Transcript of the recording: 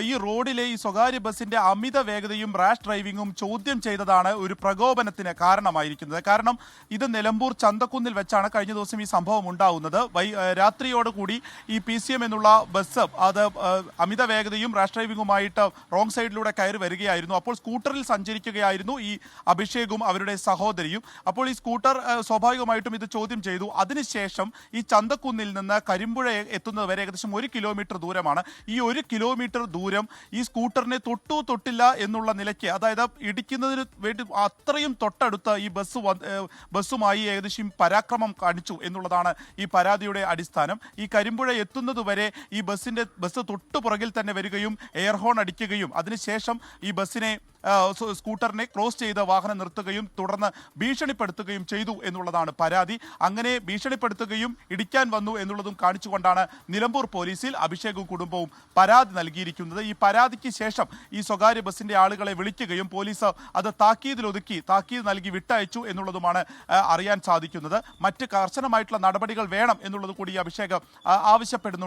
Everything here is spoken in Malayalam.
ഈ റോഡിലെ ഈ സ്വകാര്യ ബസിന്റെ അമിത വേഗതയും റാഷ് ഡ്രൈവിംഗും ചോദ്യം ചെയ്തതാണ് ഒരു പ്രകോപനത്തിന് കാരണമായിരിക്കുന്നത്. കാരണം ഇത് നിലമ്പൂർ ചന്തക്കുന്നിൽ വെച്ചാണ് കഴിഞ്ഞ ദിവസം ഈ സംഭവം ഉണ്ടാവുന്നത്. രാത്രിയോടുകൂടി ഈ PCM എന്നുള്ള ബസ് അത് അമിത വേഗതയും റാഷ് ഡ്രൈവിംഗുമായിട്ട് റോങ് സൈഡിലൂടെ കയറി വരികയായിരുന്നു. അപ്പോൾ സ്കൂട്ടറിൽ സഞ്ചരിക്കുകയായിരുന്നു ഈ അഭിഷേകും അവരുടെ സഹോദരിയും. അപ്പോൾ ഈ സ്കൂട്ടർ സ്വാഭാവികമായിട്ടും ഇത് ചോദ്യം ചെയ്തു. അതിനുശേഷം ഈ ചന്തക്കുന്നിൽ നിന്ന് കരിമ്പുഴ എത്തുന്നത് വരെ ഏകദേശം 1 കിലോമീറ്റർ ദൂരമാണ്. ഈ 1 കിലോമീറ്റർ ദൂരം ഈ സ്കൂട്ടറിനെ തൊട്ടില്ല എന്നുള്ള നിലയ്ക്ക്, അതായത് ഇടിക്കുന്നതിന് വേണ്ടി അത്രയും തൊട്ടടുത്ത് ഈ ബസ്സുമായി ഏകദേശം പരാക്രമം കാണിച്ചു എന്നുള്ളതാണ് ഈ പരാതിയുടെ അടിസ്ഥാനം. ഈ കരിമ്പുഴ എത്തുന്നതുവരെ ഈ ബസ് തൊട്ടു പുറകിൽ തന്നെ വരികയും എയർ ഹോൺ അടിക്കുകയും അതിനുശേഷം ഈ സ്കൂട്ടറിനെ ക്രോസ് ചെയ്ത് വാഹനം നിർത്തുകയും തുടർന്ന് ഭീഷണിപ്പെടുത്തുകയും ചെയ്തു എന്നുള്ളതാണ് പരാതി. അങ്ങനെ ഭീഷണിപ്പെടുത്തുകയും ഇടിക്കാൻ വന്നു എന്നുള്ളതും കാണിച്ചുകൊണ്ടാണ് നിലമ്പൂർ പോലീസിൽ അഭിഷേകും കുടുംബവും പരാതി നൽകിയിരിക്കുന്നത്. ഈ പരാതിക്ക് ശേഷം ഈ സ്വകാര്യ ബസിന്റെ ആളുകളെ വിളിക്കുകയും പോലീസ് അത് താക്കീത് നൽകി വിട്ടയച്ചു എന്നുള്ളതുമാണ് അറിയാൻ സാധിക്കുന്നത്. മറ്റ് കർശനമായിട്ടുള്ള നടപടികൾ വേണം എന്നുള്ളത് കൂടി അഭിഷേക് ആവശ്യപ്പെടുന്നുണ്ട്.